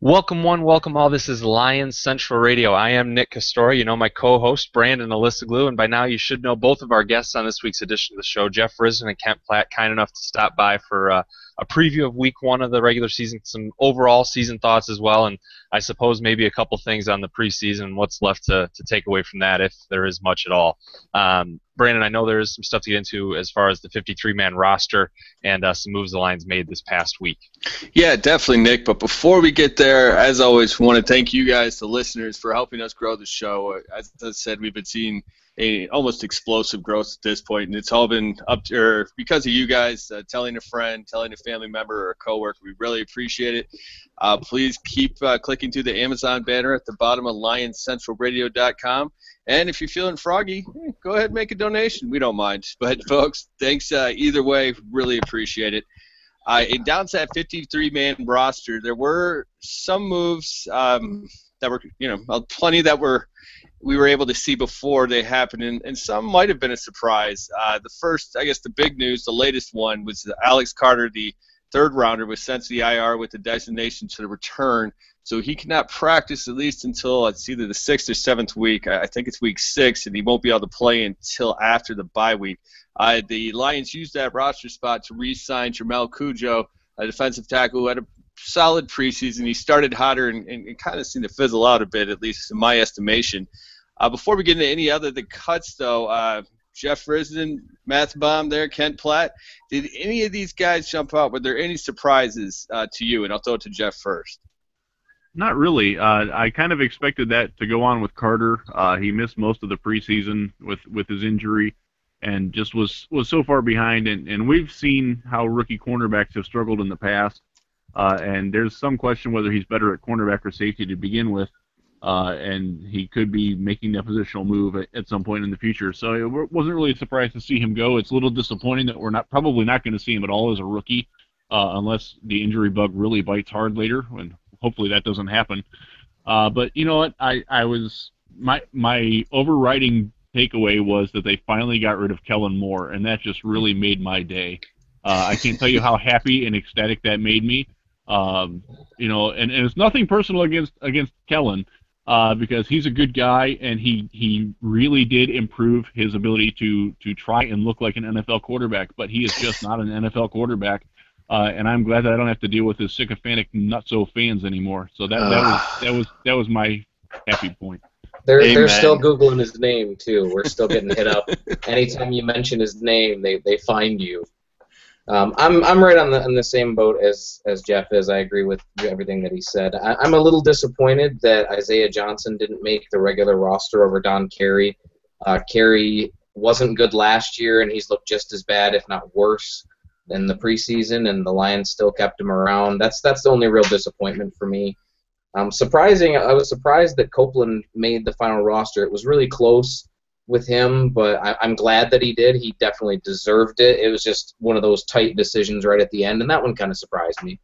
Welcome one, welcome all. This is Lions Central Radio. I am Nick Castori. You know my co-host Brandon Glue, and by now you should know both of our guests on this week's edition of the show. Jeff Risdon and Kent Platte, kind enough to stop by for a preview of Week 1 of the regular season, some overall season thoughts as well, and I suppose maybe a couple things on the preseason and what's left to take away from that, if there is much at all. Brandon, I know there is some stuff to get into as far as the 53-man roster and some moves the Lions made this past week. Yeah, definitely, Nick. But before we get there, as always, we want to thank you guys, the listeners, for helping us grow the show. As I said, we've been seeing a almost explosive growth at this point, and it's all been because of you guys telling a friend, telling a family member or a coworker. We really appreciate it. Please keep clicking through the Amazon banner at the bottom of LionsCentralRadio.com. And if you're feeling froggy, go ahead and make a donation. We don't mind. But, folks, thanks either way. Really appreciate it. And down to that 53-man roster, there were some moves that were, plenty that we were able to see before they happened, and some might have been a surprise. The first, I guess the big news, the latest one, was Alex Carter, the third rounder, was sent to the IR with the designation to return. So he cannot practice at least until it's either the 6th or 7th week. I think it's week 6, and he won't be able to play until after the bye week. The Lions used that roster spot to re-sign Jamel Cujo, a defensive tackle who had a solid preseason. He started hotter and kind of seemed to fizzle out a bit, at least in my estimation. Before we get into any other the cuts, though, Jeff Risdon, Matt Baum there, Kent Platte, did any of these guys jump out? Were there any surprises to you? And I'll throw it to Jeff first. Not really. I kind of expected that to go on with Carter. He missed most of the preseason with his injury and just was so far behind. And we've seen how rookie cornerbacks have struggled in the past. And there's some question whether he's better at cornerback or safety to begin with. And he could be making that positional move at some point in the future. So it wasn't really a surprise to see him go. It's a little disappointing that we're probably not going to see him at all as a rookie unless the injury bug really bites hard later, and hopefully that doesn't happen. But you know what? My overriding takeaway was that they finally got rid of Kellen Moore, and that just really made my day. I can't tell you how happy and ecstatic that made me. And it's nothing personal against Kellen. Because he's a good guy, and he really did improve his ability to try and look like an NFL quarterback, but he is just not an NFL quarterback, and I'm glad that I don't have to deal with his sycophantic nutso fans anymore. So that was my happy point. They're still Googling his name too. We're still getting hit up. Anytime you mention his name, they find you. I'm right on the same boat as Jeff is. I agree with everything that he said. I'm a little disappointed that Isaiah Johnson didn't make the regular roster over Don Carey. Carey wasn't good last year, and he's looked just as bad, if not worse, in the preseason, and the Lions still kept him around. That's the only real disappointment for me. I was surprised that Copeland made the final roster. It was really close with him, but I'm glad that he did. He definitely deserved it. It was just one of those tight decisions right at the end, and that one kind of surprised me.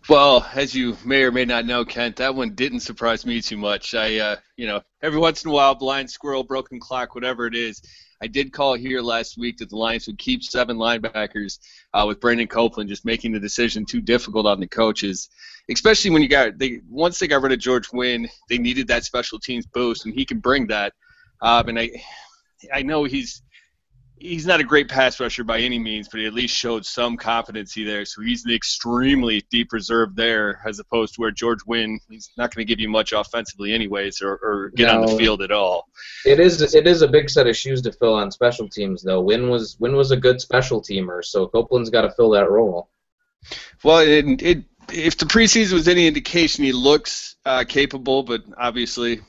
Well, as you may or may not know, Kent, that one didn't surprise me too much. Every once in a while, blind squirrel, broken clock, whatever it is, I did call here last week that the Lions would keep 7 linebackers with Brandon Copeland, just making the decision too difficult on the coaches, especially when once they got rid of George Wynn, they needed that special teams boost, and he can bring that. And I know he's not a great pass rusher by any means, but he at least showed some competency there. So he's an extremely deep reserve there, as opposed to where George Wynn, he's not going to give you much offensively anyways, or get on the field at all. It is a big set of shoes to fill on special teams, though. Wynn was a good special teamer, so Copeland's got to fill that role. Well, if the preseason was any indication, he looks capable, but obviously,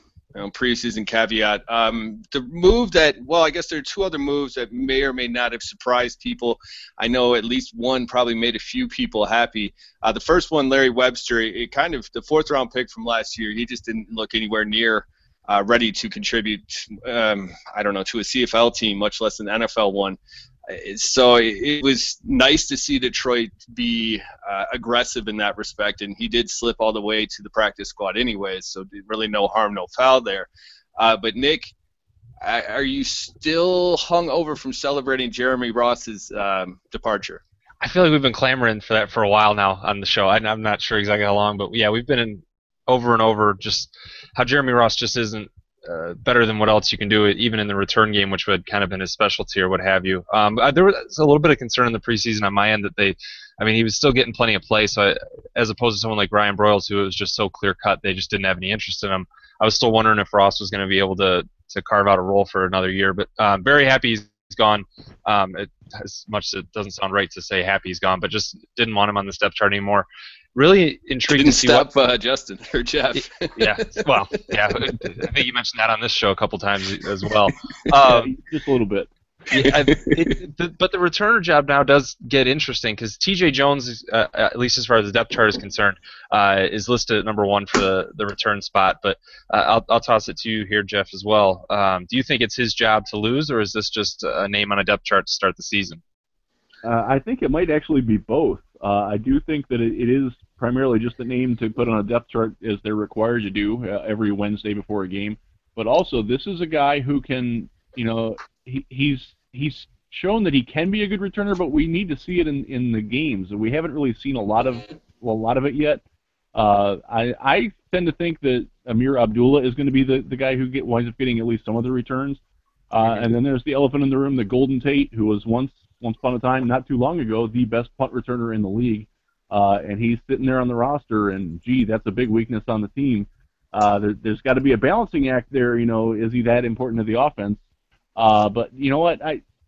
preseason caveat. The move I guess there are 2 other moves that may or may not have surprised people. I know at least one probably made a few people happy. The first one, Larry Webster, the 4th-round pick from last year, he just didn't look anywhere near ready to contribute, to a CFL team, much less an NFL one. So it was nice to see Detroit be aggressive in that respect, and he did slip all the way to the practice squad anyways, so really no harm, no foul there. But, Nick, are you still hung over from celebrating Jeremy Ross's departure? I feel like we've been clamoring for that for a while now on the show. I'm not sure exactly how long, but yeah, we've been over and over just how Jeremy Ross just isn't better than what else you can do, even in the return game, which would kind of been his specialty or what have you. There was a little bit of concern in the preseason on my end that he was still getting plenty of play. So as opposed to someone like Ryan Broyles, who was just so clear cut, they just didn't have any interest in him. I was still wondering if Ross was going to be able to carve out a role for another year. But very happy he's gone. As much as it doesn't sound right to say happy he's gone, but just didn't want him on the depth chart anymore. Really intrigued to see what Justin or Jeff. Yeah, well, yeah. I think you mentioned that on this show a couple times as well. Just a little bit. Yeah, but the returner job now does get interesting because T.J. Jones, at least as far as the depth chart is concerned, is listed at number 1 for the return spot. But I'll toss it to you here, Jeff, as well. Do you think it's his job to lose, or is this just a name on a depth chart to start the season? I think it might actually be both. I do think that it is primarily just a name to put on a depth chart as they're required to do every Wednesday before a game. But also, this is a guy who can, he's shown that he can be a good returner, but we need to see it in the games. We haven't really seen a lot of it yet. I tend to think that Amir Abdullah is going to be the guy who winds up getting at least some of the returns. And then there's the elephant in the room, the Golden Tate, who was once upon a time, not too long ago, the best punt returner in the league. And he's sitting there on the roster, and gee, that's a big weakness on the team. There's got to be a balancing act there. Is he that important to the offense? But you know what?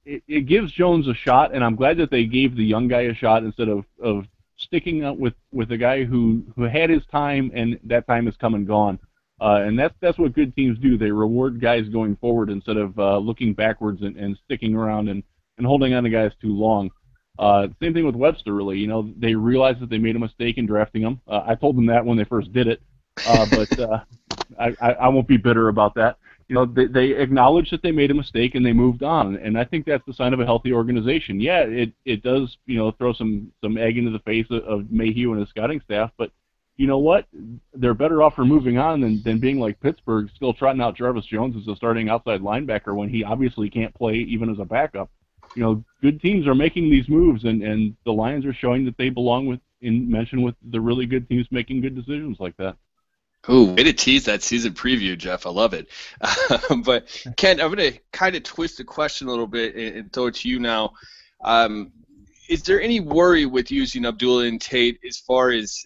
It gives Jones a shot, and I'm glad that they gave the young guy a shot instead of sticking up with a guy who had his time, and that time has come and gone. And that's what good teams do. They reward guys going forward instead of looking backwards and sticking around and holding on to guys too long. Same thing with Webster, really. They realized that they made a mistake in drafting him. I told them that when they first did it, but I won't be bitter about that. They acknowledged that they made a mistake and they moved on, and I think that's the sign of a healthy organization. Yeah, it does, throw some egg into the face of Mayhew and his scouting staff, but you know what? They're better off for moving on than being like Pittsburgh, still trotting out Jarvis Jones as a starting outside linebacker when he obviously can't play even as a backup. Good teams are making these moves, and the Lions are showing that they belong with the really good teams making good decisions like that. Ooh, way to tease that season preview, Jeff. I love it. But, Ken, I'm going to kind of twist the question a little bit and throw it to you now. Is there any worry with using Abdullah and Tate as far as,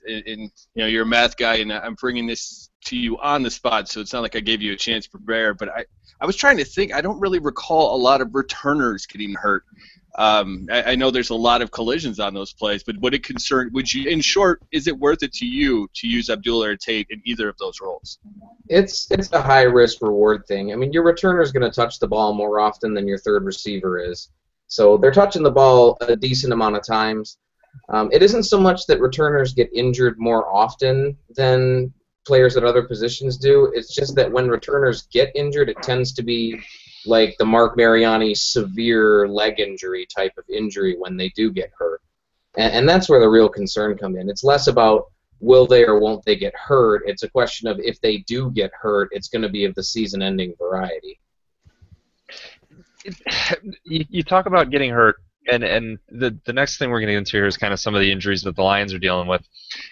you're a math guy, and I'm bringing this to you on the spot, so it's not like I gave you a chance to prepare, but I was trying to think. I don't really recall a lot of returners getting hurt. I know there's a lot of collisions on those plays, but in short, is it worth it to you to use Abdullah or Tate in either of those roles? It's a high risk reward thing. I mean, your returner is going to touch the ball more often than your third receiver is, so they're touching the ball a decent amount of times. It isn't so much that returners get injured more often than players at other positions do. It's just that when returners get injured, it tends to be like the Mark Mariani severe leg injury type of injury when they do get hurt. And that's where the real concern comes in. It's less about will they or won't they get hurt. It's a question of if they do get hurt, it's going to be of the season-ending variety. You talk about getting hurt, and the next thing we're going to get into here is kind of some of the injuries that the Lions are dealing with.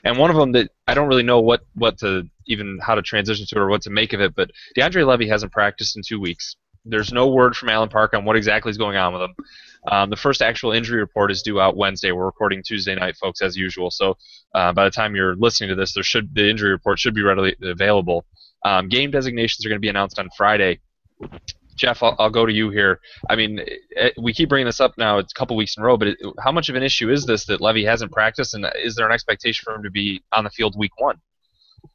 And one of them that I don't really know how to transition to or what to make of it, but DeAndre Levy hasn't practiced in 2 weeks. There's no word from Alan Park on what exactly is going on with him. The first actual injury report is due out Wednesday. We're recording Tuesday night, folks, as usual. So by the time you're listening to this, the injury report should be readily available. Game designations are going to be announced on Friday. Jeff, I'll go to you here. I mean, we keep bringing this up now. It's a couple weeks in a row, but how much of an issue is this that Levy hasn't practiced, and is there an expectation for him to be on the field week 1?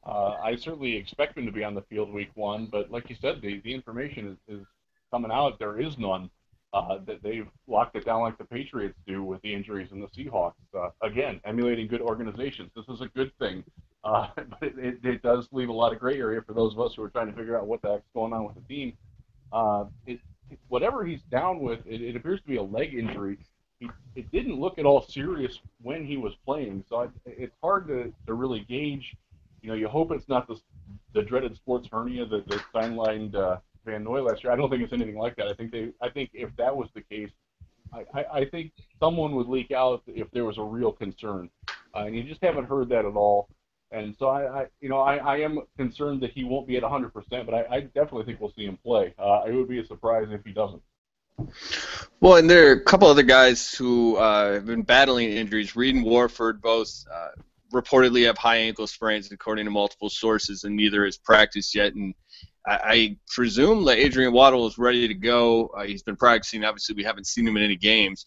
I certainly expect him to be on the field week 1, but like you said, the information is coming out. There is none. That they've locked it down like the Patriots do with the injuries in the Seahawks. Again, emulating good organizations. This is a good thing, but it does leave a lot of gray area for those of us who are trying to figure out what the heck's going on with the team. Whatever he's down with, it appears to be a leg injury. It didn't look at all serious when he was playing, so it's hard to really gauge. You hope it's not the dreaded sports hernia that sidelined Van Noy last year. I don't think it's anything like that. I think if that was the case, I think someone would leak out if there was a real concern, and you just haven't heard that at all. And so I am concerned that he won't be at 100%, but I definitely think we'll see him play. It would be a surprise if he doesn't. Well, and there are a couple other guys who have been battling injuries. Reed and Warford both reportedly have high ankle sprains, according to multiple sources, and neither has practiced yet. And I presume that Adrian Waddle is ready to go. He's been practicing. Obviously, we haven't seen him in any games.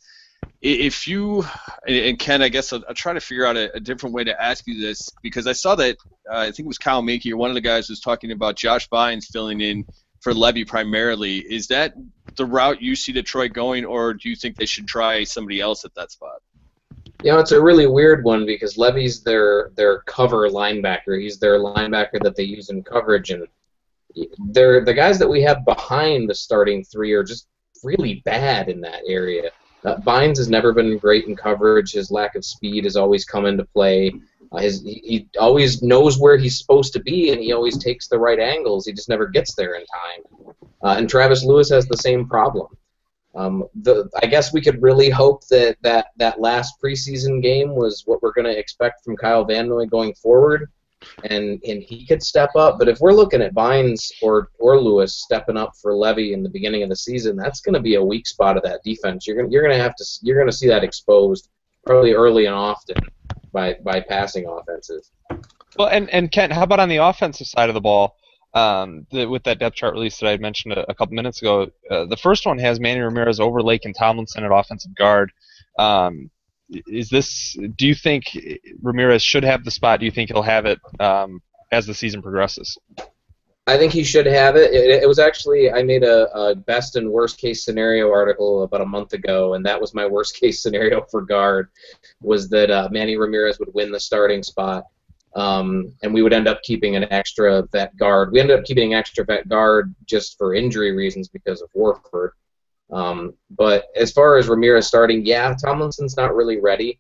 If you, and Ken, I guess I'll try to figure out a different way to ask you this, because I saw that, I think it was Kyle Minky or one of the guys was talking about Josh Bynes filling in for Levy primarily. Is that the route you see Detroit going, or do you think they should try somebody else at that spot? You know, it's a really weird one because Levy's their cover linebacker. He's their linebacker that they use in coverage, and the guys that we have behind the starting three are just really bad in that area. Bynes has never been great in coverage. His lack of speed has always come into play. He always knows where he's supposed to be, and he always takes the right angles. He just never gets there in time. And Travis Lewis has the same problem. I guess we could really hope that last preseason game was what we're going to expect from Kyle Van Noy going forward, and he could step up. But if we're looking at Bynes or Lewis stepping up for Levy in the beginning of the season, that's going to be a weak spot of that defense. You're going to see that exposed probably early and often by passing offenses. Well, and Kent, how about on the offensive side of the ball? With that depth chart release that I mentioned a couple minutes ago, the first one has Manny Ramirez over Lake and Tomlinson at offensive guard. Do you think Ramirez should have the spot? Do you think he'll have it as the season progresses? I think he should have it. It was actually, I made a best and worst case scenario article about a month ago, and that was my worst case scenario for guard, was that Manny Ramirez would win the starting spot, and we would end up keeping an extra vet guard. We ended up keeping an extra vet guard just for injury reasons because of Warford. But as far as Ramirez starting, yeah, Tomlinson's not really ready.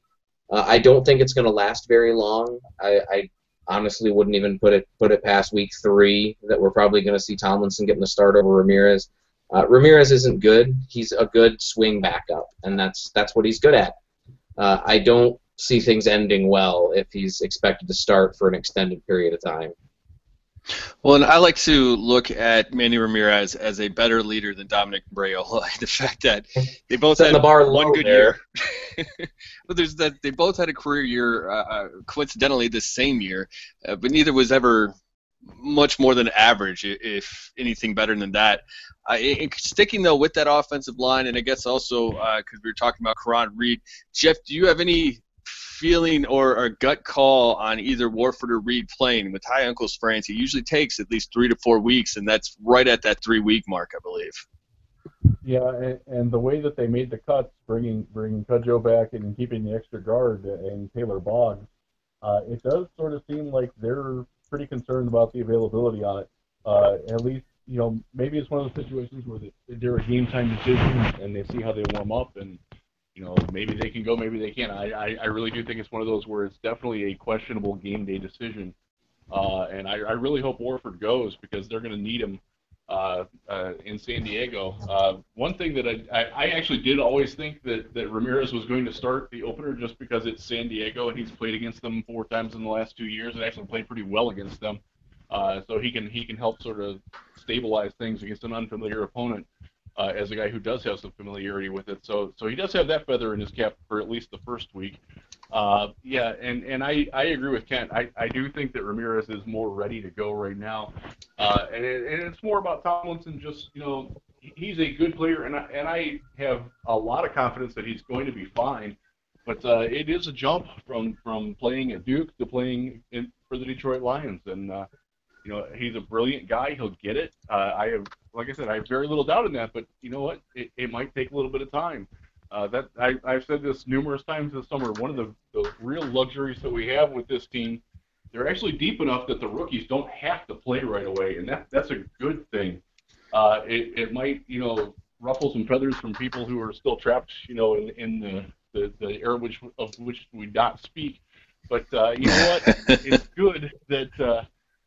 I don't think it's going to last very long. I honestly wouldn't even put it past week 3 that we're probably going to see Tomlinson getting the start over Ramirez. Ramirez isn't good. He's a good swing backup, and that's what he's good at. I don't see things ending well if he's expected to start for an extended period of time. Well, and I like to look at Manny Ramirez as a better leader than Dominic Braille. The fact that they both had one good year. But there's that they both had a career year, coincidentally this same year, but neither was ever much more than average, if anything better than that. Sticking, though, with that offensive line, and I guess also because we were talking about Karan Reed, Jeff, do you have any feeling or a gut call on either Warford or Reed playing? With high ankle sprains, he usually takes at least 3 to 4 weeks, and that's right at that 3-week mark, I believe. Yeah, and the way that they made the cuts, bringing Cudjoe back and keeping the extra guard and Taylor Boggs, it does sort of seem like they're pretty concerned about the availability on it. At least, maybe it's one of those situations where they're a game time decision and they see how they warm up, and maybe they can go, maybe they can't. I really do think it's one of those where it's definitely a questionable game day decision, and I really hope Warford goes because they're going to need him in San Diego. One thing that I actually did always think that Ramirez was going to start the opener just because it's San Diego and he's played against them 4 times in the last 2 years and actually played pretty well against them, so he can help sort of stabilize things against an unfamiliar opponent. As a guy who does have some familiarity with it, so he does have that feather in his cap for at least the first week. Yeah, and I agree with Kent. I do think that Ramirez is more ready to go right now, and it's more about Tomlinson. Just he's a good player, and I have a lot of confidence that he's going to be fine. But it is a jump from playing at Duke to playing for the Detroit Lions, and he's a brilliant guy. He'll get it. Like I said, I have very little doubt in that. But you know what? It might take a little bit of time. I've said this numerous times this summer. One of the real luxuries that we have with this team, they're actually deep enough that the rookies don't have to play right away, and that's a good thing. It might ruffle some feathers from people who are still trapped in the era of which we not speak. But you know what? It's good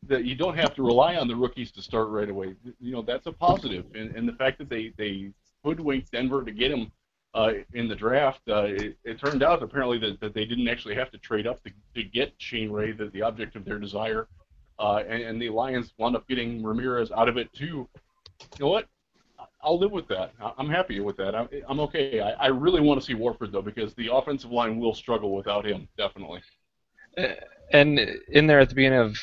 that you don't have to rely on the rookies to start right away. That's a positive, and the fact that they hoodwinked Denver to get him in the draft. It turned out apparently that they didn't actually have to trade up to get Shane Ray, the object of their desire, and the Lions wound up getting Ramirez out of it too. You know what? I'll live with that. I'm happy with that. I'm okay. I really want to see Warford, though, because the offensive line will struggle without him, definitely. And in there at the beginning of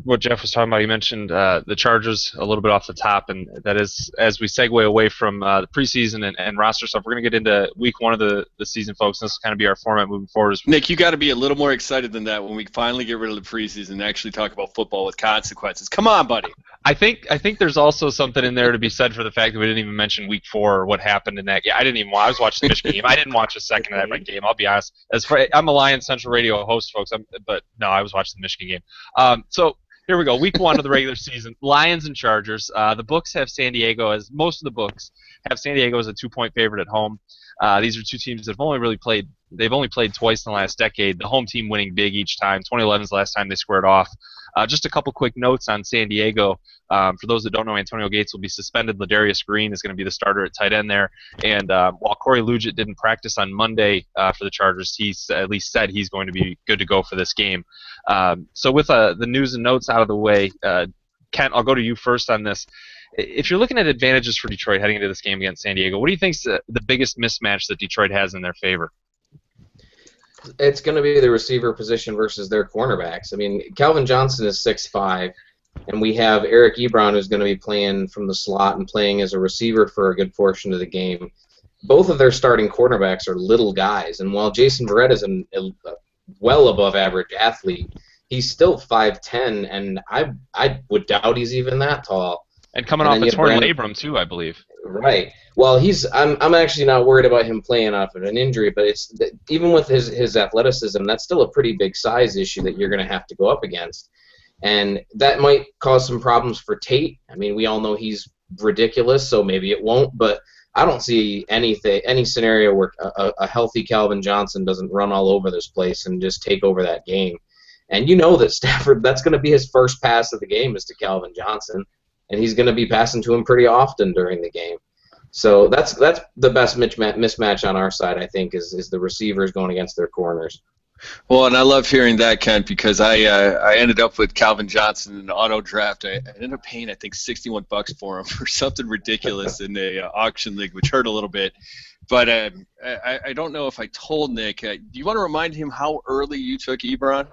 what Jeff was talking about, you mentioned the Chargers a little bit off the top, and that is, as we segue away from the preseason and roster stuff, we're going to get into week one of the season, folks. And this will kind of be our format moving forward. Nick, you got to be a little more excited than that when we finally get rid of the preseason and actually talk about football with consequences. Come on, buddy. I think there's also something in there to be said for the fact that we didn't even mention week 4 or what happened in that game. I was watching the Michigan game. I didn't watch a second of that game. I'll be honest. I'm a Lions Central Radio host, folks, but no, I was watching the Michigan game. So here we go. Week 1 of the regular season. Lions and Chargers. The books have San Diego as most of the books have San Diego as a 2-point favorite at home. These are two teams that have only played twice in the last decade. The home team winning big each time. 2011 is the last time they squared off. Just a couple quick notes on San Diego. For those that don't know, Antonio Gates will be suspended. Ladarius Green is going to be the starter at tight end there. And while Corey Lugitt didn't practice on Monday for the Chargers, he's at least said he's going to be good to go for this game. So with the news and notes out of the way, Kent, I'll go to you first on this. If you're looking at advantages for Detroit heading into this game against San Diego, what do you think is the biggest mismatch that Detroit has in their favor? It's going to be the receiver position versus their cornerbacks. I mean, Calvin Johnson is 6'5", and we have Eric Ebron who's going to be playing from the slot and playing as a receiver for a good portion of the game. Both of their starting cornerbacks are little guys, and while Jason Verrett is a well above average athlete, he's still 5'10", and I would doubt he's even that tall. And coming off a torn labrum too, I believe. Right. Well, I'm actually not worried about him playing off of an injury, but it's even with his athleticism, that's still a pretty big size issue that you're going to have to go up against, and that might cause some problems for Tate. I mean, we all know he's ridiculous, so maybe it won't, but I don't see any scenario where a healthy Calvin Johnson doesn't run all over this place and just take over that game. And you know that Stafford, that's going to be his first pass of the game is to Calvin Johnson, and he's going to be passing to him pretty often during the game. So that's the best mismatch on our side, I think, is the receivers going against their corners. Well, and I love hearing that, Kent, because I ended up with Calvin Johnson in an auto draft. I ended up paying, I think, $61 for him for something ridiculous in the auction league, which hurt a little bit. But I don't know if I told Nick. Do you want to remind him how early you took Ebron?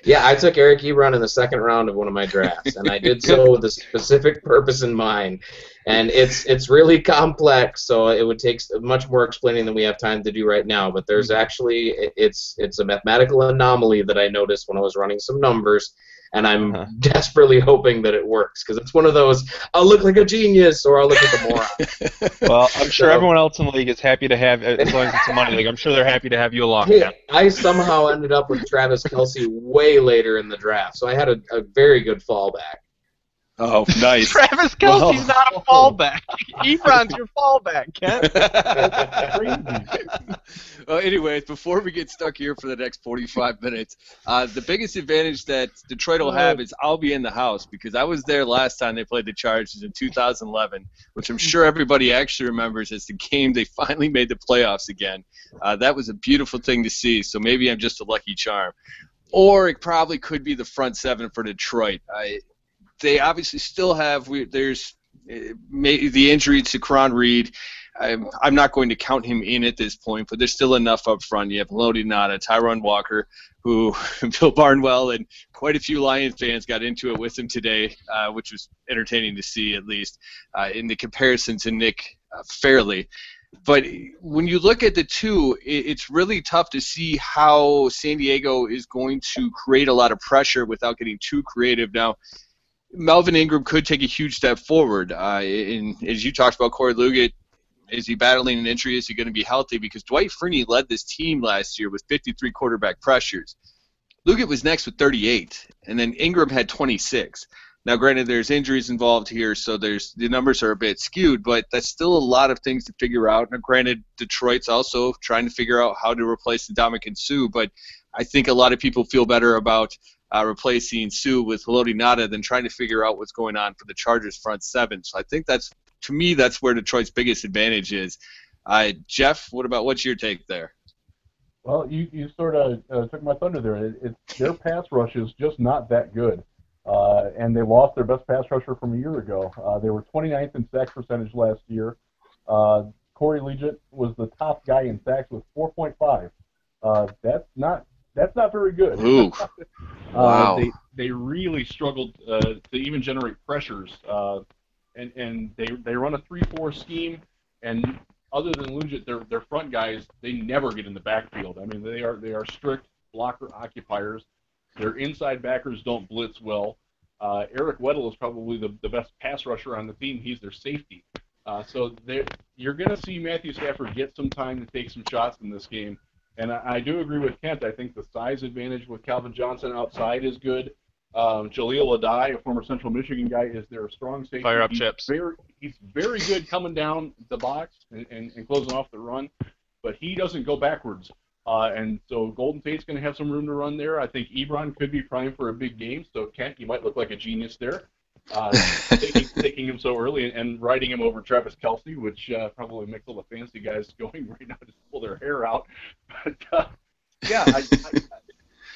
Yeah, I took Eric Ebron in the second round of one of my drafts, and I did so with a specific purpose in mind. And it's really complex, so it would take much more explaining than we have time to do right now. But there's actually it's a mathematical anomaly that I noticed when I was running some numbers, and I'm desperately hoping that it works because it's one of those I'll look like a genius or I'll look like a moron. Well, I'm sure everyone else in the league is happy to have, as long as it's a money league, I'm sure they're happy to have you along. Hey, I somehow ended up with Travis Kelce way later in the draft, so I had a very good fallback. Oh, nice. Travis Kelce's not a fallback. Ebron's your fallback, Kent. That's crazy. Well, anyways, before we get stuck here for the next 45 minutes, the biggest advantage that Detroit will have is I'll be in the house because I was there last time they played the Chargers in 2011, which I'm sure everybody actually remembers as the game they finally made the playoffs again. That was a beautiful thing to see, so maybe I'm just a lucky charm. Or it probably could be the front seven for Detroit. They obviously still have there's the injury to Karan Reed. I'm not going to count him in at this point, but there's still enough up front. You have Lodi Nada, Tyron Walker, who Bill Barnwell and quite a few Lions fans got into it with him today, which was entertaining to see at least in the comparison to Nick Fairley. But when you look at the two, it's really tough to see how San Diego is going to create a lot of pressure without getting too creative. Now, Melvin Ingram could take a huge step forward. As you talked about, Corey Lugitt, is he battling an injury? Is he going to be healthy? Because Dwight Freeney led this team last year with 53 quarterback pressures. Lugitt was next with 38, and then Ingram had 26. Now, granted, there's injuries involved here, so the numbers are a bit skewed, but that's still a lot of things to figure out. Now, granted, Detroit's also trying to figure out how to replace Ndamukong Suh, but I think a lot of people feel better about replacing Sue with Lodi Nada than trying to figure out what's going on for the Chargers front seven. So I think that's where Detroit's biggest advantage is. Jeff, what's your take there? Well, you sort of took my thunder there. Their pass rush is just not that good, and they lost their best pass rusher from a year ago. They were 29th in sack percentage last year. Corey Legent was the top guy in sacks with 4.5. That's not very good. Ooh. Wow. They really struggled to even generate pressures, and they run a 3-4 scheme, and other than Legent, their front guys, they never get in the backfield. I mean, they are strict blocker occupiers. Their inside backers don't blitz well. Eric Weddle is probably the best pass rusher on the team. He's their safety. So you're going to see Matthew Stafford get some time to take some shots in this game. And I do agree with Kent. I think the size advantage with Calvin Johnson outside is good. Jaleel Adai, a former Central Michigan guy, is their strong safety. Fire up, Chips. He's very good coming down the box and closing off the run, but he doesn't go backwards. And so Golden Tate's going to have some room to run there. I think Ebron could be primed for a big game. So Kent, you might look like a genius there, taking him so early and riding him over Travis Kelce, which probably makes all the fancy guys going right now to pull their hair out. But yeah,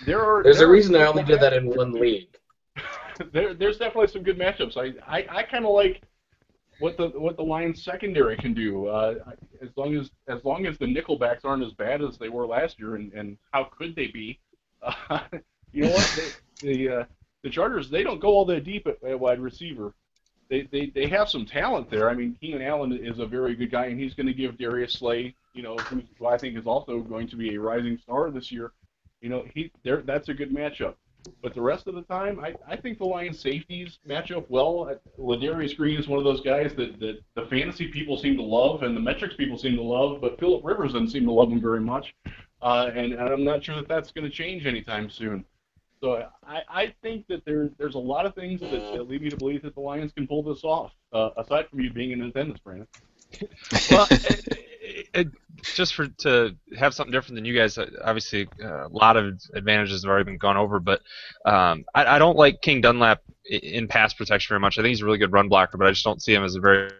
there's a reason I only did that in one league. There's definitely some good matchups. I kind of like what the Lions secondary can do. As long as the nickelbacks aren't as bad as they were last year, and how could they be? You know what? The Chargers, they don't go all that deep at wide receiver. They have some talent there. I mean, Keenan Allen is a very good guy, and he's going to give Darius Slay, who I think is also going to be a rising star this year. That's a good matchup. But the rest of the time, I think the Lions safeties match up well. Ladarius Green is one of those guys that the fantasy people seem to love and the metrics people seem to love, but Phillip Rivers doesn't seem to love him very much. And I'm not sure that that's going to change anytime soon. So I think that there's a lot of things that lead me to believe that the Lions can pull this off, aside from you being in attendance, Brandon. Well, just to have something different than you guys, obviously a lot of advantages have already been gone over, but I don't like King Dunlap in pass protection very much. I think he's a really good run blocker, but I just don't see him as a very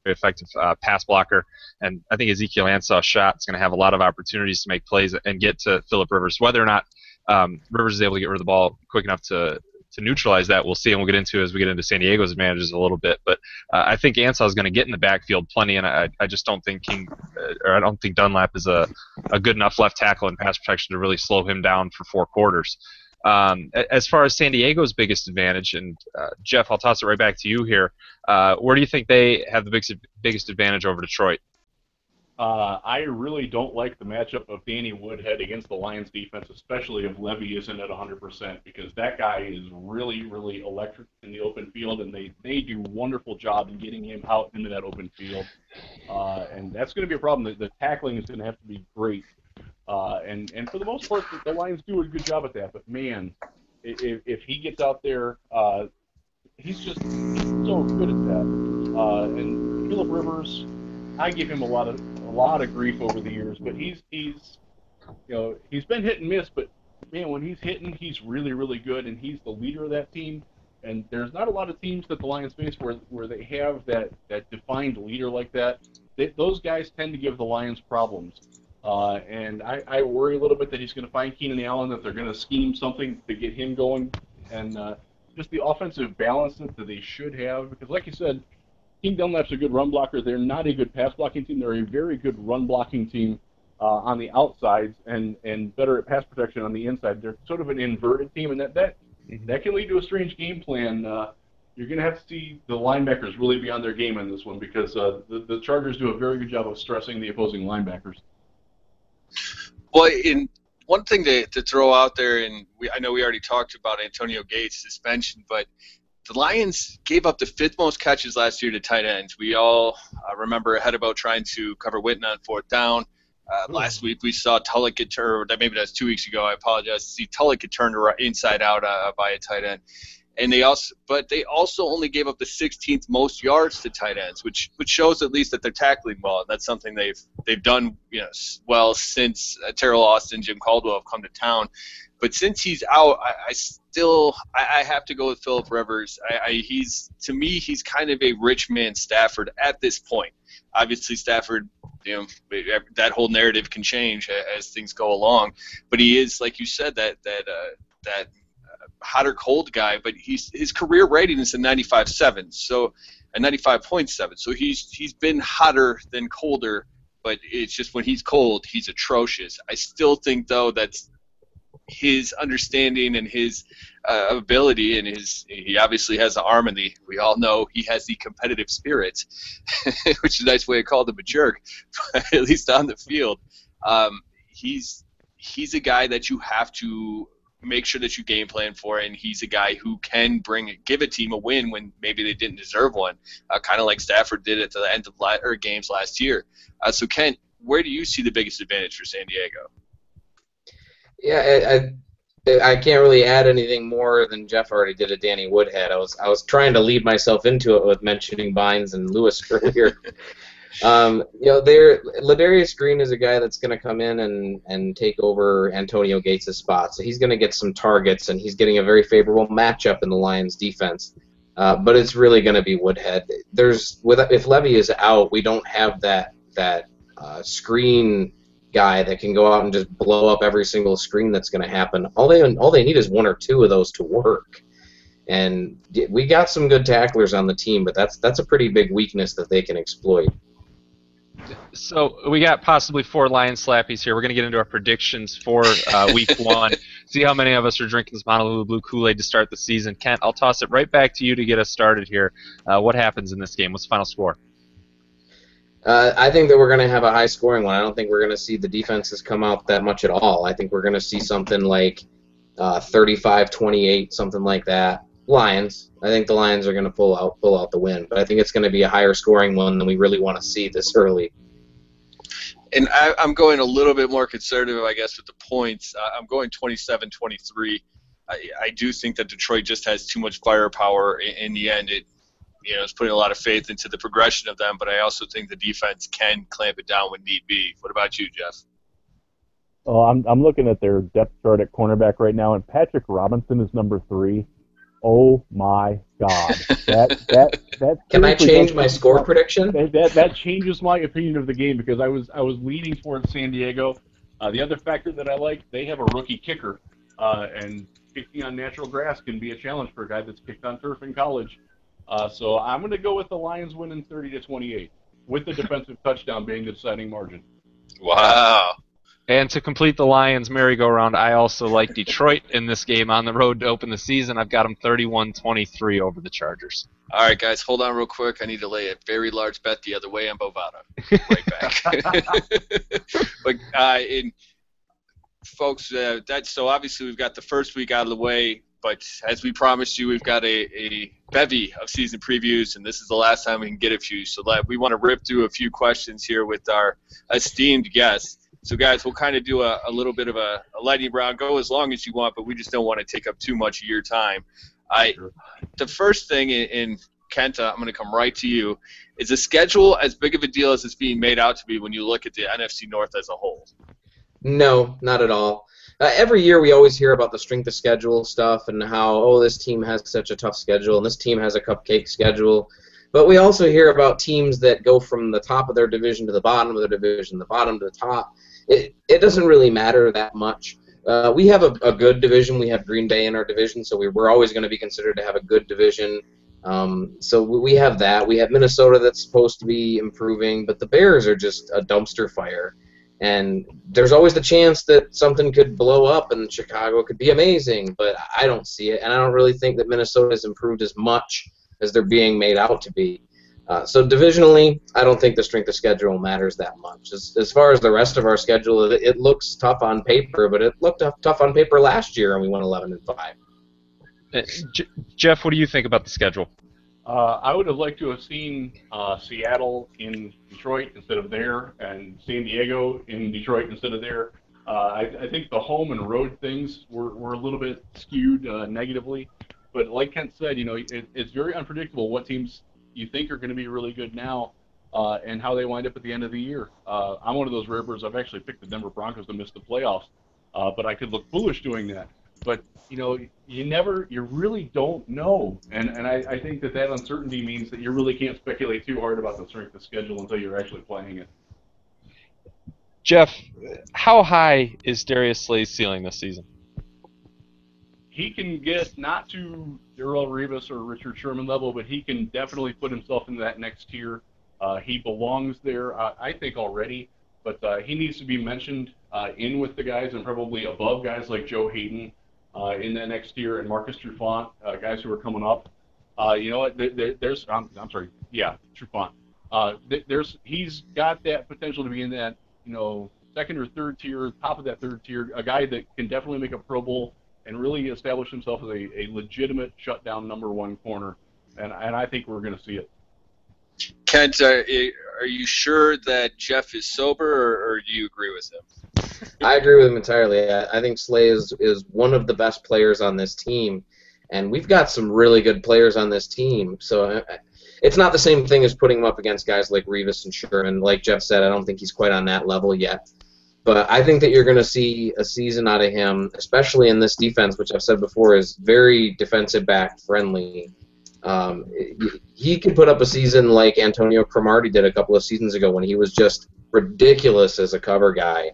effective pass blocker. And I think Ezekiel Ansah's shot is going to have a lot of opportunities to make plays and get to Phillip Rivers. Whether or not Rivers is able to get rid of the ball quick enough to neutralize that, we'll see, and we'll get into as we get into San Diego's advantages a little bit. But I think Ansah is going to get in the backfield plenty, and I just don't think I don't think Dunlap is a good enough left tackle in pass protection to really slow him down for 4 quarters. As far as San Diego's biggest advantage, and Jeff, I'll toss it right back to you here. Where do you think they have the biggest advantage over Detroit? I really don't like the matchup of Danny Woodhead against the Lions defense, especially if Levy isn't at 100%, because that guy is really, really electric in the open field, and they do a wonderful job in getting him out into that open field. And that's going to be a problem. The tackling is going to have to be great. And for the most part, the Lions do a good job at that. But, man, if he gets out there, he's so good at that. And Phillip Rivers, I give him a lot of grief over the years, but he's been hit and miss, but man, when he's hitting, he's really, really good, and he's the leader of that team. And there's not a lot of teams that the Lions face where they have that defined leader like that. Those guys tend to give the Lions problems. And I worry a little bit that he's going to find Keenan Allen, that they're going to scheme something to get him going, and just the offensive balance that they should have. Because like you said, King Dunlap's a good run blocker. They're not a good pass blocking team. They're a very good run blocking team on the outsides and better at pass protection on the inside. They're sort of an inverted team, and that can lead to a strange game plan. You're going to have to see the linebackers really be on their game in this one, because the Chargers do a very good job of stressing the opposing linebackers. Well, one thing to throw out there, and I know we already talked about Antonio Gates' suspension, but the Lions gave up the 5th most catches last year to tight ends. We all remember ahead about trying to cover Witten on 4th down. Last week we saw Tulloch get turned, maybe that's 2 weeks ago, I apologize, see Tulloch get turned inside out by a tight end. And they also only gave up the 16th most yards to tight ends, which shows at least that they're tackling well. And that's something they've done well since Terrell Austin, Jim Caldwell have come to town. But since he's out, I have to go with Phillip Rivers. To me, he's kind of a rich man Stafford at this point. Obviously, Stafford that whole narrative can change as things go along. But he is, like you said, that hot or cold guy. But his career rating is a 95.7, so a 95.7. So he's been hotter than colder. But it's just when he's cold, he's atrocious. I still think, though, that's his understanding and his ability, and he obviously has the arm, and we all know he has the competitive spirit, which is a nice way to call him a jerk, but at least on the field. He's a guy that you have to make sure that you game plan for, and he's a guy who can give a team a win when maybe they didn't deserve one, kind of like Stafford did at the end of games last year. So, Kent, where do you see the biggest advantage for San Diego? Yeah, I can't really add anything more than Jeff already did at Danny Woodhead. I was trying to lead myself into it with mentioning Bynes and Lewis earlier. Ladarius Green is a guy that's going to come in and take over Antonio Gates' spot. So he's going to get some targets, and he's getting a very favorable matchup in the Lions' defense. But it's really going to be Woodhead. If Levy is out, we don't have that screen guy that can go out and just blow up every single screen that's going to happen. All they need is one or two of those to work. And we got some good tacklers on the team, but that's a pretty big weakness that they can exploit. So we got possibly 4 Lion Slappies here. We're going to get into our predictions for Week 1. See how many of us are drinking this Honolulu Blue Kool-Aid to start the season. Kent, I'll toss it right back to you to get us started here. What happens in this game? What's the final score? I think that we're going to have a high-scoring one. I don't think we're going to see the defenses come out that much at all. I think we're going to see something like 35-28, something like that. Lions. I think the Lions are going to pull out the win, but I think it's going to be a higher-scoring one than we really want to see this early. And I'm going a little bit more conservative, I guess, with the points. I'm going 27-23. I do think that Detroit just has too much firepower. In the end, it's putting a lot of faith into the progression of them, but I also think the defense can clamp it down when need be. What about you, Jeff? Well, I'm looking at their depth chart at cornerback right now, and Patrick Robinson is number 3. Oh my God! That Can I change my score prediction? That changes my opinion of the game because I was leaning towards San Diego. The other factor that I like, they have a rookie kicker, and kicking on natural grass can be a challenge for a guy that's kicked on turf in college. So I'm going to go with the Lions winning 30-28, with the defensive touchdown being the deciding margin. Wow. And to complete the Lions merry-go-round, I also like Detroit in this game on the road to open the season. I've got them 31-23 over the Chargers. All right, guys, hold on real quick. I need to lay a very large bet the other way on Bovada. Right back. But folks, so obviously we've got the first week out of the way. But as we promised you, we've got a bevy of season previews, and this is the last time we can get a few. So we want to rip through a few questions here with our esteemed guests. So, guys, we'll kind of do a little bit of a lightning round. Go as long as you want, but we just don't want to take up too much of your time. Sure. The first thing, in Kenta, I'm going to come right to you. Is the schedule as big of a deal as it's being made out to be when you look at the NFC North as a whole? No, not at all. Every year we always hear about the strength of schedule stuff and how, this team has such a tough schedule and this team has a cupcake schedule. But we also hear about teams that go from the top of their division to the bottom of their division, the bottom to the top. It doesn't really matter that much. We have a good division. We have Green Bay in our division, so we're always going to be considered to have a good division. So we have that. We have Minnesota that's supposed to be improving, but the Bears are just a dumpster fire. And there's always the chance that something could blow up and Chicago could be amazing, but I don't see it. And I don't really think that Minnesota has improved as much as they're being made out to be. So divisionally, I don't think the strength of schedule matters that much. As far as the rest of our schedule, it looks tough on paper, but it looked tough on paper last year, and we went 11-5. Jeff, what do you think about the schedule? I would have liked to have seen Seattle in Detroit instead of there, and San Diego in Detroit instead of there. I think the home and road things were a little bit skewed negatively. But like Kent said, it's very unpredictable what teams you think are going to be really good now and how they wind up at the end of the year. I'm one of those rare birds. I've actually picked the Denver Broncos to miss the playoffs, but I could look foolish doing that. But, you really don't know. And I think that uncertainty means that you really can't speculate too hard about the strength of schedule until you're actually playing it. Jeff, how high is Darius Slay's ceiling this season? He can get not to Darrelle Revis or Richard Sherman level, but he can definitely put himself into that next tier. He belongs there, I think, already, but he needs to be mentioned in with the guys and probably above guys like Joe Hayden in that next tier and Marcus Trufant, guys who are coming up. You know what? There's I'm sorry, yeah, Trufant. He's got that potential to be in that, you know, second or third tier, top of that third tier, a guy that can definitely make a Pro Bowl and really establish himself as a legitimate shutdown number one corner. And I think we're going to see it. Kent, are you sure that Jeff is sober, or do you agree with him? I agree with him entirely. I think Slay is one of the best players on this team, and we've got some really good players on this team. So it's not the same thing as putting him up against guys like Revis and Sherman. Like Jeff said, I don't think he's quite on that level yet. But I think that you're going to see a season out of him, especially in this defense, which I've said before is very defensive back friendly. He could put up a season like Antonio Cromartie did a couple of seasons ago when he was just ridiculous as a cover guy.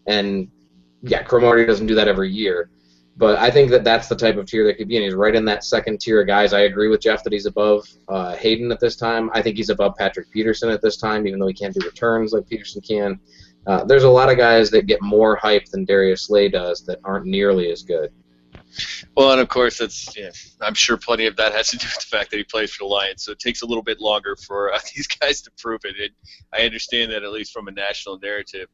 And, yeah, Cromartie doesn't do that every year. But I think that that's the type of tier that could be, and he's right in that second tier of guys. I agree with Jeff that he's above Hayden at this time. I think he's above Patrick Peterson at this time, even though he can't do returns like Peterson can. There's a lot of guys that get more hype than Darius Slay does that aren't nearly as good. Well, and of course, I'm sure plenty of that has to do with the fact that he plays for the Lions, so it takes a little bit longer for these guys to prove it. And I understand that, at least from a national narrative.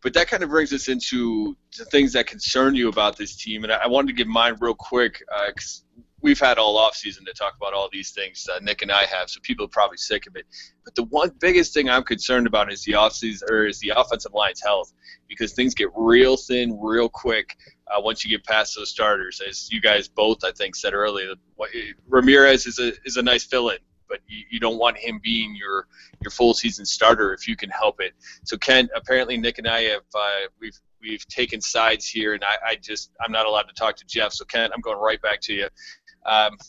But that kind of brings us into the things that concern you about this team. And I wanted to give mine real quick, because we've had all offseason to talk about all these things. Nick and I have, so people are probably sick of it. But the one biggest thing I'm concerned about is the offensive line's health, because things get real thin real quick once you get past those starters. As you guys both, I think, said earlier, Ramirez is a nice fill-in, but you don't want him being your full season starter if you can help it. So Ken, apparently Nick and I have we've taken sides here, and I'm not allowed to talk to Jeff. So Ken, I'm going right back to you.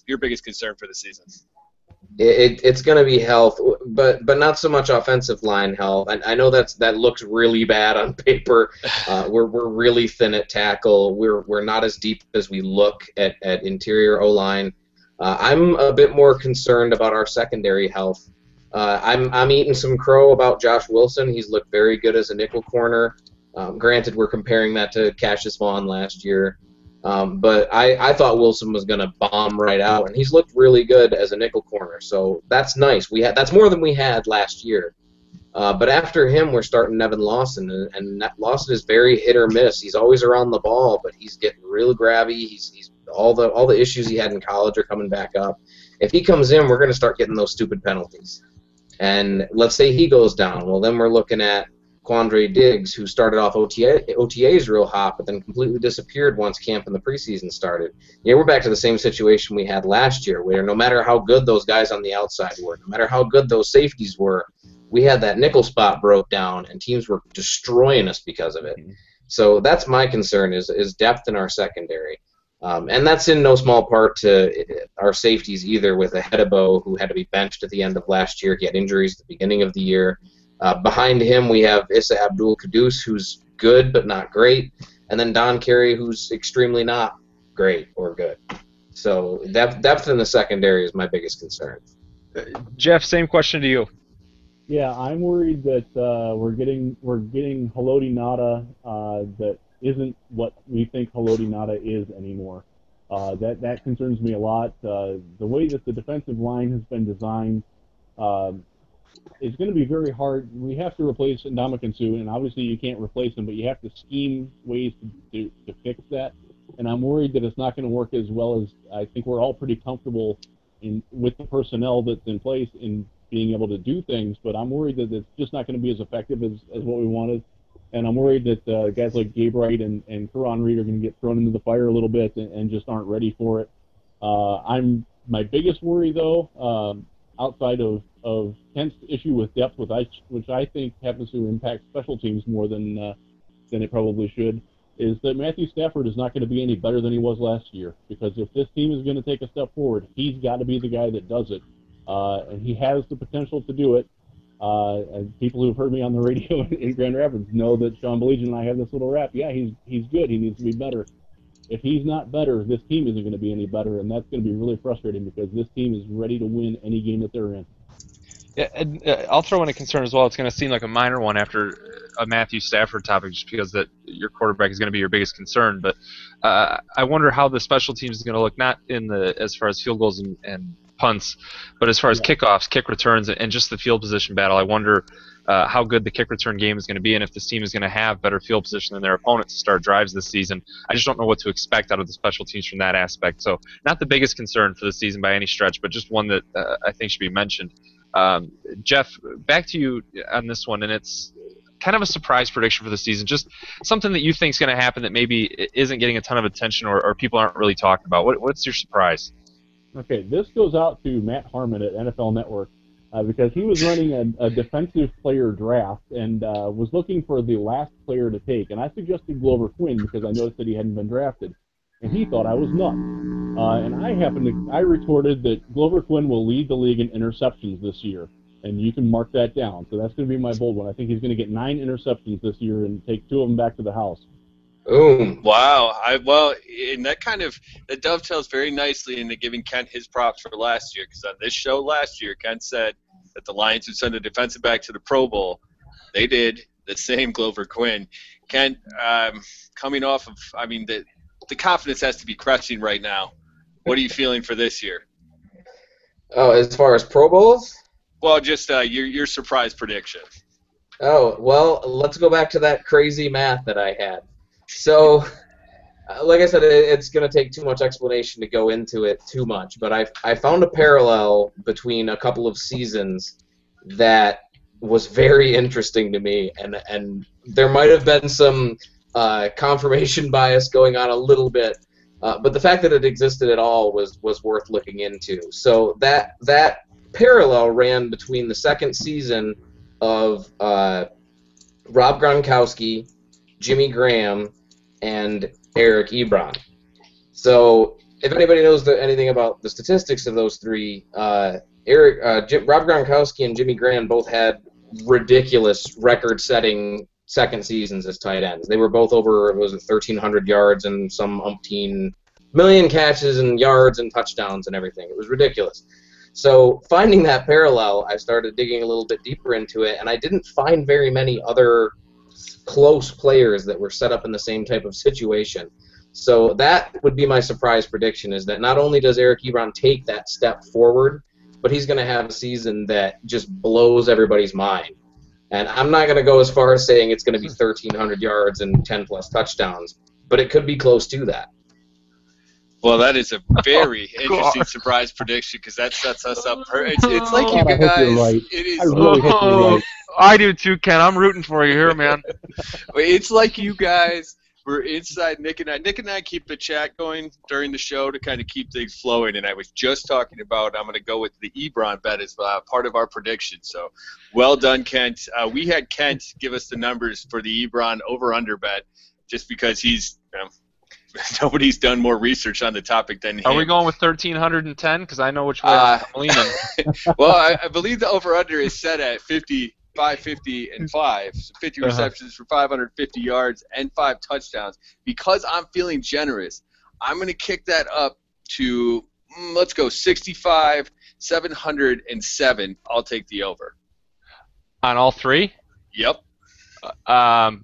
Your biggest concern for the season? It's going to be health, but not so much offensive line health. I know that looks really bad on paper. We're really thin at tackle. We're not as deep as we look at interior O-line. I'm a bit more concerned about our secondary health. I'm eating some crow about Josh Wilson. He's looked very good as a nickel corner. Granted, we're comparing that to Cassius Vaughn last year. But I thought Wilson was going to bomb right out, and he's looked really good as a nickel corner. So that's nice. That's more than we had last year. But after him, we're starting Nevin Lawson, and Lawson is very hit or miss. He's always around the ball, but he's getting real grabby. He's all the issues he had in college are coming back up. If he comes in, we're going to start getting those stupid penalties. And let's say he goes down. Well, then we're looking at Quandre Diggs, who started off OTAs real hot, but then completely disappeared once camp and the preseason started. Yeah, we're back to the same situation we had last year, where no matter how good those guys on the outside were, no matter how good those safeties were, we had that nickel spot broke down, and teams were destroying us because of it. So that's my concern is depth in our secondary. And that's in no small part to our safeties either, with Ahedebo, who had to be benched at the end of last year. He had injuries at the beginning of the year. Behind him, we have Issa Abdul-Quddus, who's good but not great, and then Don Carey, who's extremely not great or good. So depth in the secondary is my biggest concern. Jeff, same question to you. Yeah, I'm worried that we're getting Haloti Ngata that isn't what we think Haloti Ngata is anymore. That concerns me a lot. The way that the defensive line has been designed, it's going to be very hard. We have to replace Ndamukong Suh, and obviously you can't replace him, but you have to scheme ways to fix that. And I'm worried that it's not going to work as well as I think we're all pretty comfortable with the personnel that's in place in being able to do things, but I'm worried that it's just not going to be as effective as what we wanted. And I'm worried that guys like Gabe Wright and Karan Reed are going to get thrown into the fire a little bit and just aren't ready for it. My biggest worry, though, outside of Kent's issue with depth, which I think happens to impact special teams more than it probably should, is that Matthew Stafford is not going to be any better than he was last year. Because if this team is going to take a step forward, he's got to be the guy that does it. And he has the potential to do it. People who've heard me on the radio in Grand Rapids know that Sean Belegian and I have this little rap. Yeah, he's good. He needs to be better. If he's not better, this team isn't going to be any better, and that's going to be really frustrating because this team is ready to win any game that they're in. Yeah, and, I'll throw in a concern as well. It's going to seem like a minor one after a Matthew Stafford topic, just because that your quarterback is going to be your biggest concern. But I wonder how the special teams is going to look, not in the as far as field goals and punts, but as far as kickoffs, kick returns, and just the field position battle. I wonder how good the kick return game is going to be, and if this team is going to have better field position than their opponents to start drives this season. I just don't know what to expect out of the special teams from that aspect. So not the biggest concern for the season by any stretch, but just one that I think should be mentioned. Jeff, back to you on this one, and it's kind of a surprise prediction for the season, just something that you think is going to happen that maybe isn't getting a ton of attention or people aren't really talking about. What's your surprise? Okay, this goes out to Matt Harmon at NFL Network because he was running a defensive player draft and was looking for the last player to take, and I suggested Glover Quinn because I noticed that he hadn't been drafted, and he thought I was nuts. And I retorted that Glover Quinn will lead the league in interceptions this year, and you can mark that down. So that's going to be my bold one. I think he's going to get 9 interceptions this year and take 2 of them back to the house. Boom! Wow. And that dovetails very nicely into giving Kent his props for last year, because on this show last year, Kent said that the Lions would send a defensive back to the Pro Bowl. They did. The same Glover Quinn. Kent, coming off of, the confidence has to be crushing right now. What are you feeling for this year? Oh, as far as Pro Bowls? Well, just your surprise prediction. Oh, well, let's go back to that crazy math that I had. So, like I said, it's going to take too much explanation to go into it too much, but I found a parallel between a couple of seasons that was very interesting to me, and there might have been some confirmation bias going on a little bit, but the fact that it existed at all was worth looking into. So that parallel ran between the second season of Rob Gronkowski, Jimmy Graham, and Eric Ebron. So if anybody knows anything about the statistics of those three, Rob Gronkowski and Jimmy Graham both had ridiculous record-setting second seasons as tight ends. They were both over 1,300 yards and some umpteen million catches and yards and touchdowns and everything. It was ridiculous. So finding that parallel, I started digging a little bit deeper into it, and I didn't find very many other close players that were set up in the same type of situation. So that would be my surprise prediction, is that not only does Eric Ebron take that step forward, but he's going to have a season that just blows everybody's mind. And I'm not going to go as far as saying it's going to be 1,300 yards and 10-plus touchdowns, but it could be close to that. Well, that is a very interesting surprise prediction, because that sets us up. It's like you guys. I hope you're right. It is. I really hope you're right. I do too, Ken. I'm rooting for you here, man. It's like you guys were inside. Nick and I keep the chat going during the show to kind of keep things flowing. And I was just talking about I'm going to go with the Ebron bet as part of our prediction. So well done, Kent. We had Kent give us the numbers for the Ebron over/under bet, just because he's. Nobody's done more research on the topic than him. Are we going with 1,310? Because I know which way I'm leaning. Well, I believe the over/under is set at 50 and 5. So 50 receptions for 550 yards and 5 touchdowns. Because I'm feeling generous, I'm going to kick that up to, let's go 65, 707. I'll take the over. On all 3? Yep. Wow.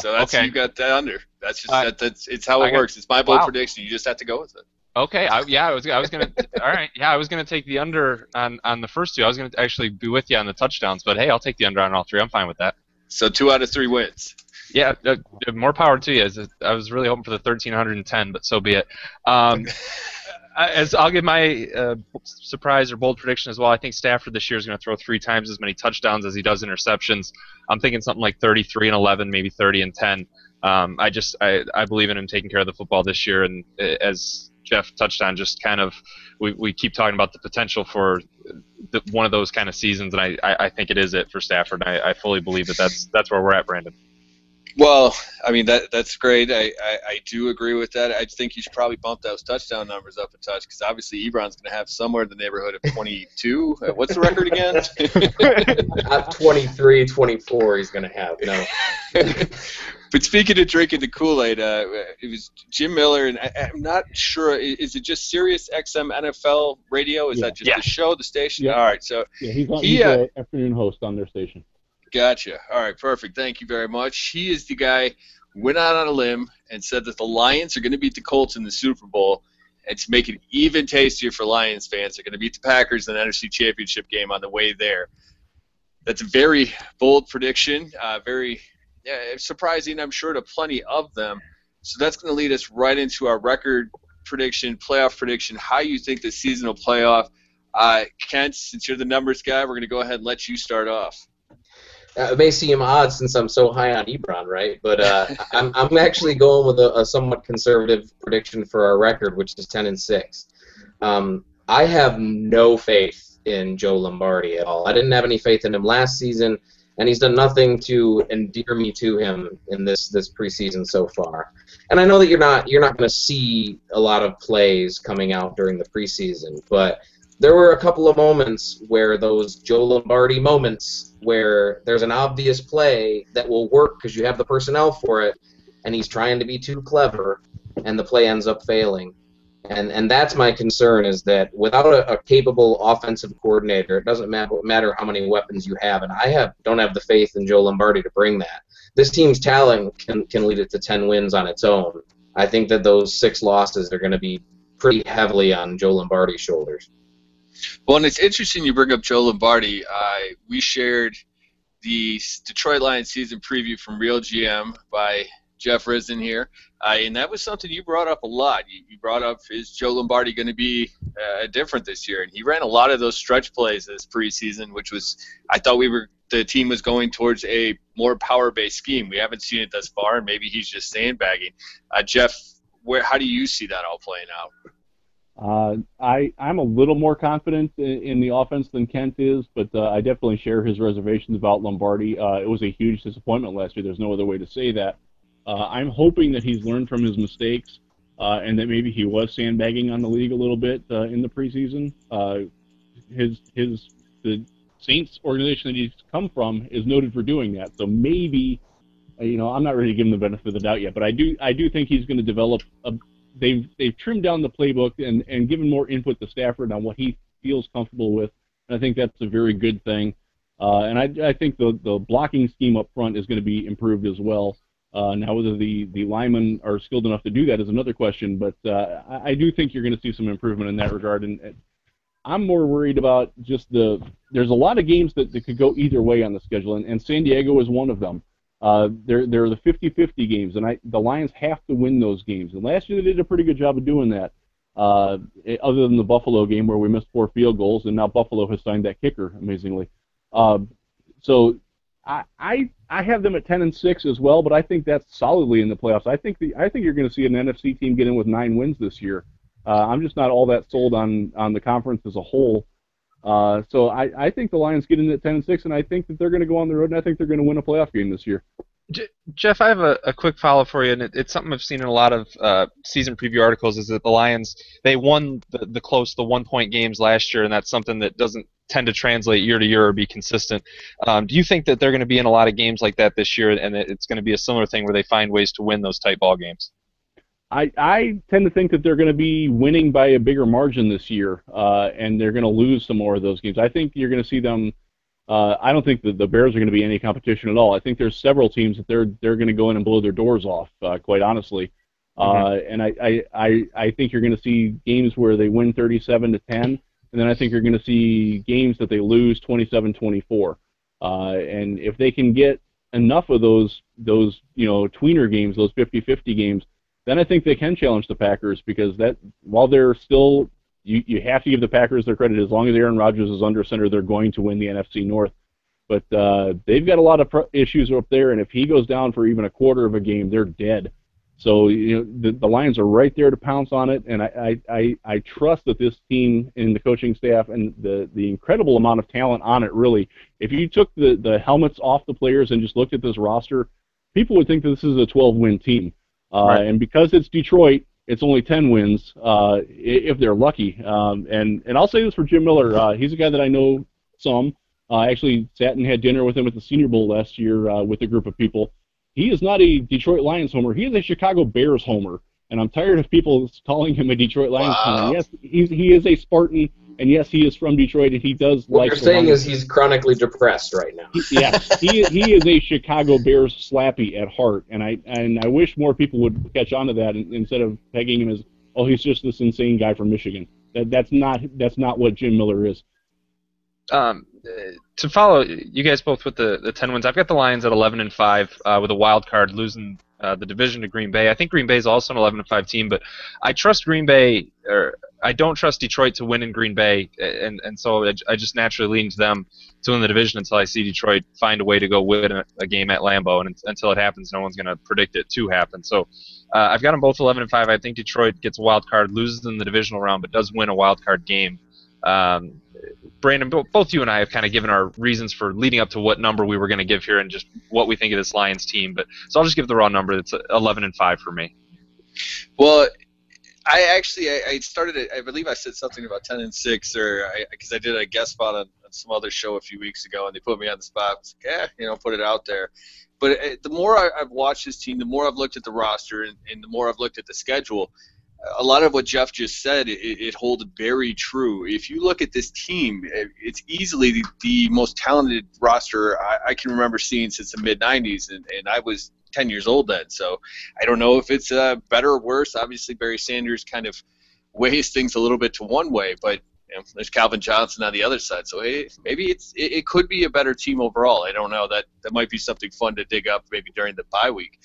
So that's okay. You got that under. That's just it's how it works. It's my bold prediction. You just have to go with it. Okay. I was gonna. All right. Yeah, I was gonna take the under on the first 2. I was gonna actually be with you on the touchdowns, but hey, I'll take the under on all 3. I'm fine with that. So 2 out of 3 wins. Yeah. More power to you. I was really hoping for the 1,310, but so be it. As I'll give my surprise or bold prediction as well. I think Stafford this year is going to throw 3 times as many touchdowns as he does interceptions. I'm thinking something like 33 and 11, maybe 30 and 10. I believe in him taking care of the football this year, and as Jeff touched on, just kind of we keep talking about the potential for one of those kind of seasons, and I think it is it for Stafford. I fully believe that's where we're at, Brandon. Well, I mean that's great. I do agree with that. I think you should probably bump those touchdown numbers up a touch because obviously Ebron's going to have somewhere in the neighborhood of 22. What's the record again? 23, 24 he's going to have. No. But speaking of drinking the Kool-Aid, it was Jim Miller, and I'm not sure. Is it just Sirius XM NFL Radio? Is that just the show, the station? Yeah. All right, so he's an afternoon host on their station. Gotcha. All right, perfect. Thank you very much. He is the guy who went out on a limb and said that the Lions are going to beat the Colts in the Super Bowl, and to make it even tastier for Lions fans, they're going to beat the Packers in the NFC Championship game on the way there. That's a very bold prediction, very surprising, I'm sure, to plenty of them. So that's going to lead us right into our record prediction, playoff prediction, how you think the season will play off. Kent, since you're the numbers guy, we're going to go ahead and let you start off. It may seem odd since I'm so high on Ebron, right? But I'm actually going with a somewhat conservative prediction for our record, which is 10-6. I have no faith in Joe Lombardi at all. I didn't have any faith in him last season, and he's done nothing to endear me to him in this preseason so far. And I know that you're not going to see a lot of plays coming out during the preseason, but there were a couple of moments where those Joe Lombardi moments where there's an obvious play that will work because you have the personnel for it, and he's trying to be too clever, and the play ends up failing. And that's my concern, is that without a capable offensive coordinator, it doesn't matter how many weapons you have, and I don't have the faith in Joe Lombardi to bring that. This team's talent can lead it to 10 wins on its own. I think that those 6 losses are going to be pretty heavily on Joe Lombardi's shoulders. Well, and it's interesting you bring up Joe Lombardi. We shared the Detroit Lions season preview from Real GM by Jeff Risdon here, and that was something you brought up a lot. You brought up, is Joe Lombardi going to be different this year? And he ran a lot of those stretch plays this preseason, which was, I thought the team was going towards a more power-based scheme. We haven't seen it thus far, and maybe he's just sandbagging. Jeff, how do you see that all playing out? I'm a little more confident in the offense than Kent is, but I definitely share his reservations about Lombardi. It was a huge disappointment last year. There's no other way to say that. I'm hoping that he's learned from his mistakes and that maybe he was sandbagging on the league a little bit in the preseason. The Saints organization that he's come from is noted for doing that. So maybe, I'm not ready to give him the benefit of the doubt yet, but I do think he's going to develop They've trimmed down the playbook and given more input to Stafford on what he feels comfortable with, and I think that's a very good thing. And I think the blocking scheme up front is going to be improved as well. Now, whether the linemen are skilled enough to do that is another question, but I do think you're going to see some improvement in that regard. And I'm more worried about just there's a lot of games that could go either way on the schedule, and San Diego is one of them. They're the 50-50 games, and the Lions have to win those games. And last year they did a pretty good job of doing that, other than the Buffalo game where we missed 4 field goals, and now Buffalo has signed that kicker, amazingly. So I have them at 10-6 as well, but I think that's solidly in the playoffs. I think you're going to see an NFC team get in with 9 wins this year. I'm just not all that sold on the conference as a whole. So I think the Lions get in at 10-6, and I think that they're going to go on the road, and I think they're going to win a playoff game this year. Jeff, I have a quick follow for you, and it's something I've seen in a lot of season preview articles, is that the Lions, they won the close, the 1-point games last year, and that's something that doesn't tend to translate year to year or be consistent. Do you think that they're going to be in a lot of games like that this year, and it's going to be a similar thing where they find ways to win those tight ball games? I tend to think that they're going to be winning by a bigger margin this year, and they're going to lose some more of those games. I think you're going to see them. I don't think that the Bears are going to be any competition at all. I think there's several teams that they're going to go in and blow their doors off, quite honestly. And I think you're going to see games where they win 37-10, and then I think you're going to see games that they lose 27-24. And if they can get enough of those tweener games, those 50-50 games, then I think they can challenge the Packers, because that while they're still, you have to give the Packers their credit. As long as Aaron Rodgers is under center, they're going to win the NFC North. But they've got a lot of issues up there, and if he goes down for even a quarter of a game, they're dead. So the Lions are right there to pounce on it, and I trust that this team and the coaching staff and the incredible amount of talent on it, really. If you took the helmets off the players and just looked at this roster, people would think that this is a 12-win team. Right. And because it's Detroit, it's only 10 wins if they're lucky. And I'll say this for Jim Miller. He's a guy that I know some. I actually sat and had dinner with him at the Senior Bowl last year with a group of people. He is not a Detroit Lions homer. He is a Chicago Bears homer. And I'm tired of people calling him a Detroit Lions homer. Yes, he is a Spartan, and yes, he is from Detroit, and he does what like. What you're saying is he's chronically depressed right now. Yes, he is a Chicago Bears slappy at heart, and I wish more people would catch on to that instead of pegging him as, oh, he's just this insane guy from Michigan. That's not what Jim Miller is. To follow you guys both with the 10 wins, I've got the Lions at 11-5 with a wild card losing the division to Green Bay. I think Green Bay is also an 11-5 team, but I trust Green Bay, or I don't trust Detroit to win in Green Bay, and so I just naturally lean to them to win the division until I see Detroit find a way to go win a game at Lambeau, and until it happens, no one's going to predict it to happen. So I've got them both 11-5. I think Detroit gets a wild card, loses in the divisional round, but does win a wild card game. Brandon, both you and I have kind of given our reasons for leading up to what number we were going to give here and just what we think of this Lions team. So I'll just give the raw number. It's 11-5 for me. Well, I started. I believe I said something about 10-6, or because I did a guest spot on some other show a few weeks ago, and they put me on the spot. I was like, put it out there. But the more I've watched this team, the more I've looked at the roster, and the more I've looked at the schedule. A lot of what Jeff just said, it holds very true. If you look at this team, it's easily the most talented roster I can remember seeing since the mid-'90s, and I was 10 years old then. So I don't know if it's better or worse. Obviously, Barry Sanders kind of weighs things a little bit to one way, but there's Calvin Johnson on the other side. So maybe it could be a better team overall. I don't know. That might be something fun to dig up maybe during the bye week.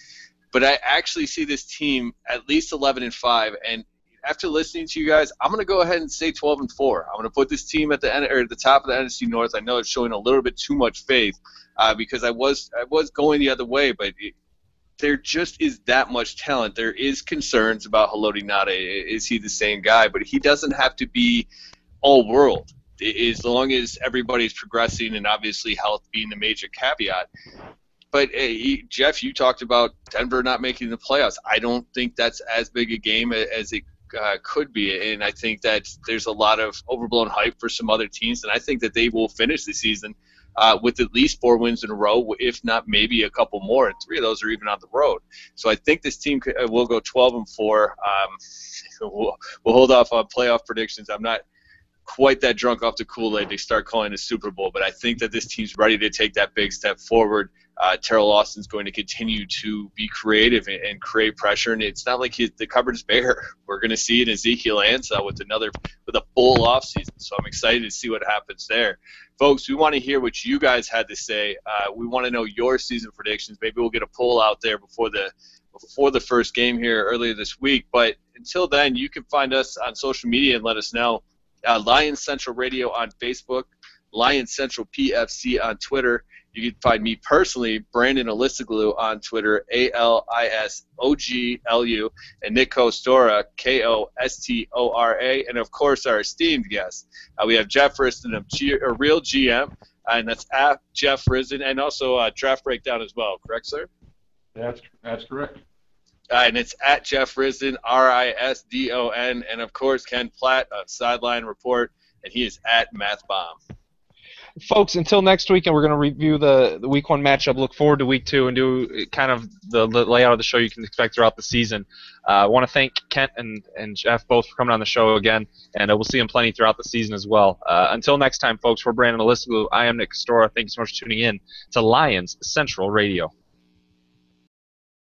But I actually see this team at least 11-5, and after listening to you guys, I'm going to go ahead and say 12-4. I'm going to put this team at the top of the NFC North. I know it's showing a little bit too much faith because I was going the other way, but there just is that much talent. There is concerns about Haloti Ngata. Is he the same guy? But he doesn't have to be all world. As long as everybody's progressing and obviously health being the major caveat. But Jeff, you talked about Denver not making the playoffs. I don't think that's as big a game as it could be, and I think that there's a lot of overblown hype for some other teams, and I think that they will finish the season with at least 4 wins in a row, if not maybe a couple more, and 3 of those are even on the road. So I think this team will go 12-4. We'll hold off on playoff predictions. I'm not quite that drunk off the Kool-Aid they start calling the Super Bowl, but I think that this team's ready to take that big step forward. Terrell Austin's going to continue to be creative and create pressure, and it's not like the cupboard is bare. We're going to see an Ezekiel Ansah with a full offseason, so I'm excited to see what happens there. Folks, we want to hear what you guys had to say. We want to know your season predictions. Maybe we'll get a poll out there before the first game here earlier this week, but until then, you can find us on social media and let us know. Lions Central Radio on Facebook, Lions Central PFC on Twitter. You can find me personally, Brandon Olistoglu, on Twitter, ALISOGLU, and Nick Kostora, KOSTORA, and of course our esteemed guest. We have Jeff Risdon of Real GM, and that's at Jeff Risdon, and also Draft Breakdown as well. Correct, sir? That's correct. And it's at Jeff Risdon, RISDON, and of course Ken Platte of Sideline Report, and he is at MathBomb. Folks, until next week, and we're going to review the Week 1 matchup, look forward to Week 2, and do kind of the layout of the show you can expect throughout the season. I want to thank Kent and Jeff both for coming on the show again, and we'll see them plenty throughout the season as well. Until next time, folks, we're Brandon Olistoglu. I am Nick Kostora. Thank you so much for tuning in to Lions Central Radio.